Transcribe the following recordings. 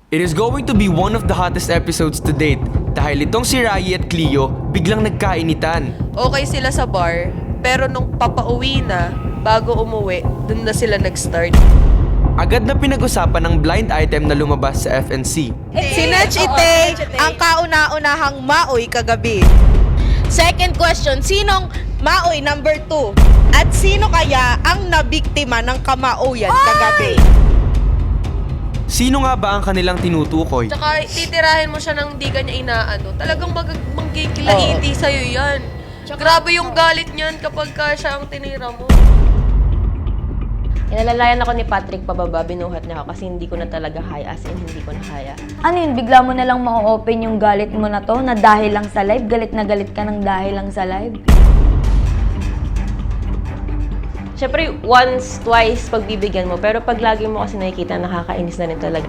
It is going to be one of the hottest episodes to date dahil itong si Rai at Cleo biglang nagkainitan. Okay sila sa bar, pero nung papauwi na, bago umuwi, dun na sila nag-start. Agad na pinag-usapan ng blind item na lumabas sa FNC. Sinatch Ite ang kauna-unahang maoy kagabi. Second question, sinong maoy number 2? At sino kaya ang nabiktima ng kamaoyan kagabi? Sino nga ba ang kanilang tinutukoy? Tsaka titirahin mo siya ng di ka niya inaano. Talagang magkikilaiti sa'yo yan. Grabe yung galit niyan kapag siya ang tinira mo. Inalalayan ako ni Patrick pababa, binuhat niya ako kasi hindi ko na talaga kaya, as in hindi ko na kaya. Ano yun, bigla mo na lang ma-open yung galit mo na to na dahil lang sa live? Galit na galit ka ng dahil lang sa live? Siyempre, once, twice, pagbibigyan mo, pero pag lagi mo kasi nakikita, nakakainis na rin talaga.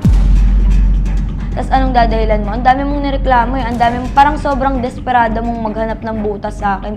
Tapos anong dadahilan mo? Ang dami mong nireklamo eh. Ang dami mong parang sobrang desperado mong maghanap ng butas sa akin.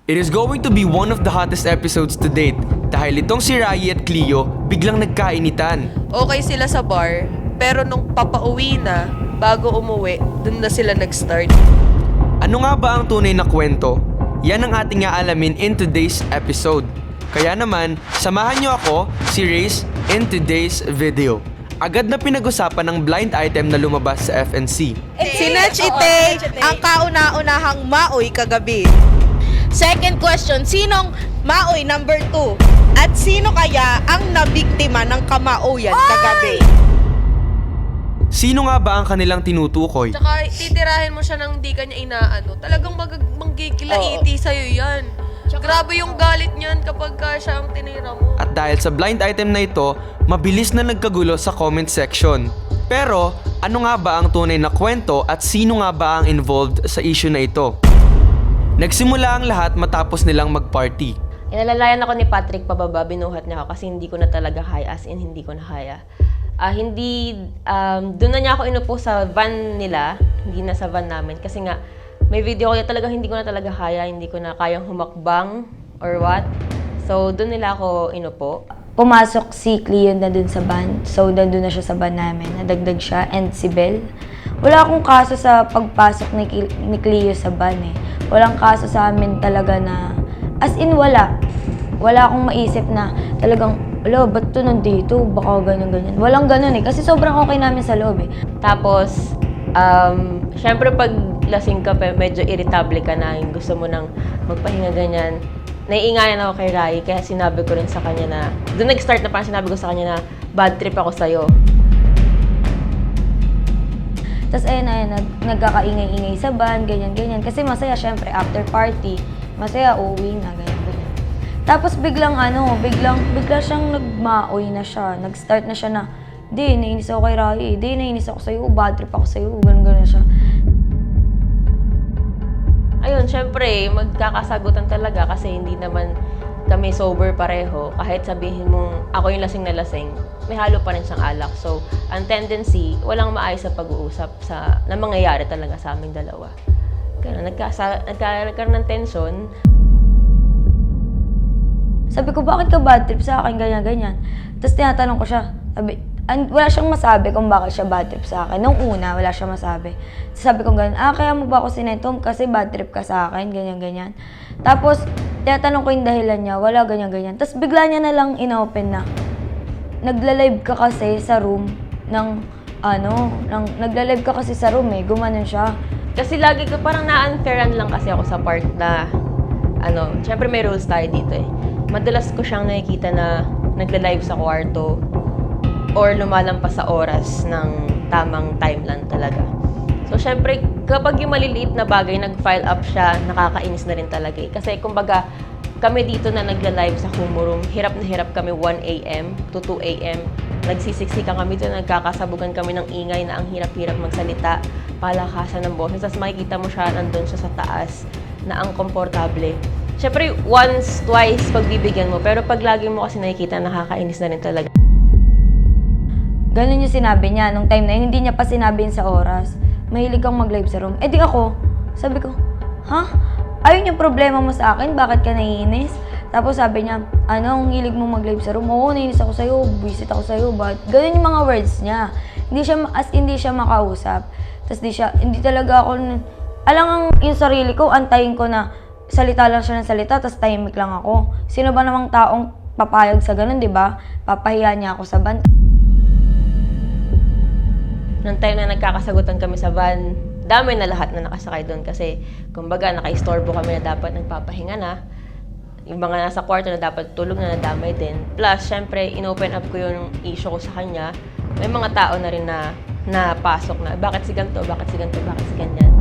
It is going to be one of the hottest episodes to date dahil itong si Rai at Cleo biglang nagkainitan. Okay sila sa bar, pero nung papauwi na, bago umuwi, dun na sila nag-start. Ano nga ba ang tunay na kwento? Yan ang ating aalamin in today's episode. Kaya naman, samahan niyo ako, si Race, in today's video. Agad na pinag-usapan ng blind item na lumabas sa FNC. Sinatch Ite ang kauna-unahang maoy kagabi. Second question, sinong maoy number 2? At sino kaya ang nabiktima ng kamaoyan kagabi? Sino nga ba ang kanilang tinutukoy? Tsaka titirahin mo siya ng di ka niya inaano. Talagang magkikilaiti sa'yo yan. Grabe yung galit niyan kapag siya ang tinira mo. At dahil sa blind item na ito, mabilis na nagkagulo sa comment section. Pero, ano nga ba ang tunay na kwento at sino nga ba ang involved sa issue na ito? Nagsimula ang lahat matapos nilang mag-party. Inalalayan ako ni Patrick pababa, binuhat niya ako kasi hindi ko na talaga kaya, as in hindi ko na kaya. Doon na niya ako inupo sa van nila, hindi na sa van namin. Kasi nga, may video ko talagang hindi ko na talaga kaya, hindi ko na kayang humakbang or what. So, doon nila ako inupo. Pumasok si Cleo na dun sa van. So, nandun na siya sa van namin. Nadagdag siya. And si Belle. Wala akong kaso sa pagpasok ni Cleo sa van eh. Walang kaso sa amin talaga na... As in, wala. Wala akong maisip na talagang, alo, ba't to nandito? Baka ganyan-ganyan. Walang ganun eh. Kasi sobrang okay namin sa loob eh. Tapos, syempre pag lasing ka, medyo irritable ka na, yung gusto mo nang magpahinga ganyan. Naiingayan ako kay Rai, kaya sinabi ko rin sa kanya na, doon nag-start na parang sinabi ko sa kanya na, bad trip ako sa'yo. Tapos ayun, nagkakaingay-ingay sa van, ganyan-ganyan. Kasi masaya, syempre, after party, masaya, uuwi na, ganyan-ganyan. Tapos bigla siyang nagmaoy na siya. Nag-start na siya na, di, nainis ako kay Rai, di, nainis ako sa'yo, bad trip ako sa'yo, ganyan-ganyan siya. Ayun, syempre, magkakasagutan talaga kasi hindi naman kami sober pareho. Kahit sabihin mong ako yung lasing na lasing, may halo pa rin siyang alak. So, ang tendency, walang maayos sa pag-uusap na mangyayari talaga sa aming dalawa. Kaya nagkaroon ng tension. Sabi ko, bakit ka bad trip sa akin, ganyan-ganyan. Tapos tinatanong ko siya, wala siyang masabi kung bakit siya bad trip sa akin. Nung una, wala siyang masabi. Sabi ko ganyan, kaya mo ba ako sinetom kasi bad trip ka sa akin, ganyan-ganyan. Tapos, tinatanong ko yung dahilan niya, wala ganyan-ganyan. Tapos bigla niya na lang inopen na, nagla-live ka kasi sa room nagla-live ka kasi sa room eh, gumanon siya. Kasi lagi ko parang na-unfairan lang kasi ako sa part na, syempre may rules tayo dito eh. madalas ko siyang nakikita na nagla-live sa kwarto or lumalampas sa oras ng tamang timeline talaga. So, syempre, kapag yung maliliit na bagay, nag-file up siya, nakakainis na rin talaga eh. Kasi, kumbaga, kami dito na nagla-live sa Kumu Room, hirap na hirap kami 1 a.m. to 2 a.m. Nagsisiksikan kami dito, nagkakasabugan kami ng ingay na ang hirap-hirap magsalita, palakasan ng boses. Tapos makikita mo siya, nandun siya sa taas, na ang komportable. Syempre, once, twice, pagbibigyan mo. Pero pag lagi mo kasi nakikita, nakakainis na rin talaga. Ganun yung sinabi niya. Nung time na yun, hindi niya pa sinabi yun sa oras. Mahilig kang mag-live sa room. Eh di ako, sabi ko, ha? Ayun yung problema mo sa akin? Bakit ka naiinis? Tapos sabi niya, ang hilig mo mag-live sa room? Oo, naiinis ako sa'yo, visit ako sa'yo, but ganun yung mga words niya. Hindi siya makausap. Tapos hindi talaga ako, yung sarili ko, antayin ko na salita lang siya ng salita, tapos tahimik lang ako. Sino ba namang taong papayag sa ganun, di ba? Papahiya niya ako sa van. Nung time na nagkakasagutan kami sa van, dami na lahat na nakasakay doon kasi kumbaga naka-istorbo kami na dapat nagpapahinga na. Yung mga nasa kwarto na dapat tulog na nadamay din. Plus, syempre, in-open up ko yung issue ko sa kanya. May mga tao na rin na napasok na, bakit si ganito, bakit si ganito, bakit si ganyan.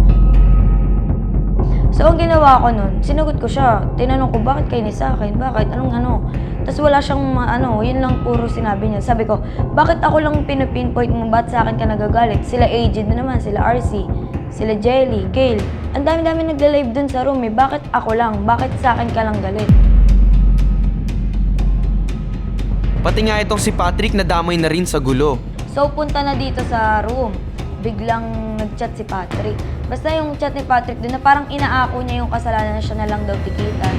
So, ang ginawa ko nun, sinagot ko siya. Tinanong ko, bakit kainis sa akin? Bakit? Anong? Tapos wala siyang yun lang puro sinabi niya. Sabi ko, bakit ako lang pinapinpoint mo, ba't sa akin ka nagagalit? Sila Aged na naman, sila RC, sila Jelly, Gail. Ang dami-dami nagla-live dun sa room eh. Bakit ako lang? Bakit sa akin ka lang galit? Pati nga itong si Patrick nadamay na rin sa gulo. So, punta na dito sa room. Biglang nag-chat si Patrick. Basta yung chat ni Patrick doon na parang inaako niya yung kasalanan na siya na lang daw tikitan.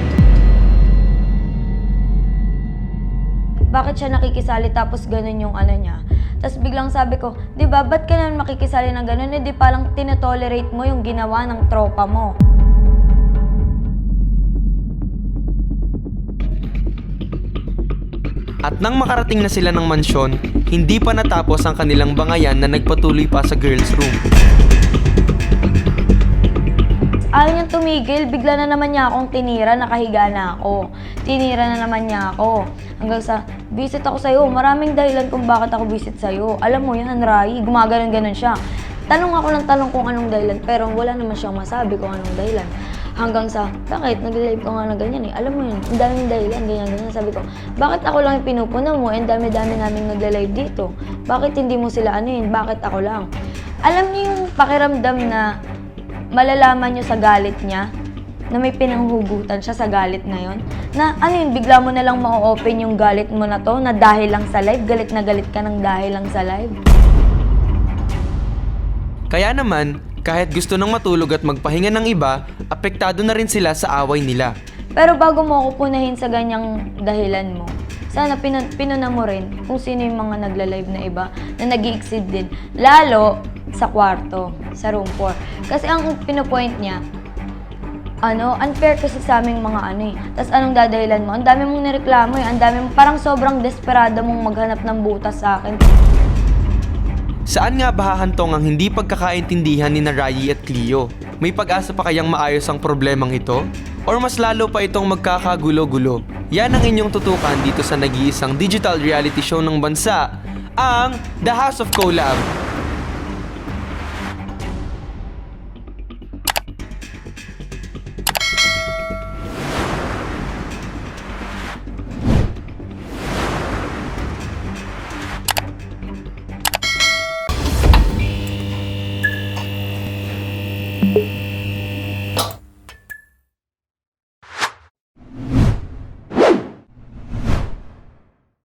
Bakit siya nakikisali tapos ganun yung niya? Tapos biglang sabi ko, di ba, ba't ka naman makikisali ng ganun? Eh, di palang tinotolerate mo yung ginawa ng tropa mo. At nang makarating na sila ng mansyon, hindi pa natapos ang kanilang bangayan na nagpatuloy pa sa girls' room. Ayaw niyang tumigil, bigla na naman niya akong tinira, nakahiga na ako. Tinira na naman niya ako. Hanggang sa, visit ako sa'yo, maraming dahilan kung bakit ako visit sa'yo. Alam mo yan, Rai, gumaganon-ganon siya. Tanong ako ng tanong kung anong dahilan, pero wala naman siyang masabi kung anong dahilan. Hanggang sa, bakit? Nag-live ka nga na ganyan eh. Alam mo yun, ang daming dahilan, ganyan-ganyan. Sabi ko, bakit ako lang yung pinupuno mo? Ang dami-dami namin nagla-live dito. Bakit hindi mo sila Bakit ako lang? Alam niyo yung pakiramdam na malalaman nyo sa galit niya, na may pinanghugutan siya sa galit na yon, na bigla mo na lang ma-open yung galit mo na to, na dahil lang sa live, galit na galit ka ng dahil lang sa live. Kaya naman, kahit gusto nang matulog at magpahinga ng iba, apektado na rin sila sa away nila. Pero bago mo ako punahin sa ganyang dahilan mo, sana pinuna mo rin kung sino yung mga nagla-live na iba na nag-i-exceed din. Lalo sa kwarto, sa room 4. Kasi ang pinopoint niya, unfair kasi sa aming mga Tas anong dadahilan mo? Ang dami mong nireklamo eh. Ang dami mong, parang sobrang desperado mong maghanap ng butas sa akin. Saan nga ba hahantong ang hindi pagkakaintindihan ni Rai at Cleo? May pag-asa pa kayang maayos ang problemang ito? Or mas lalo pa itong magkakagulo-gulo? Yan ang inyong tutukan dito sa nag-iisang digital reality show ng bansa, ang The House of Collab.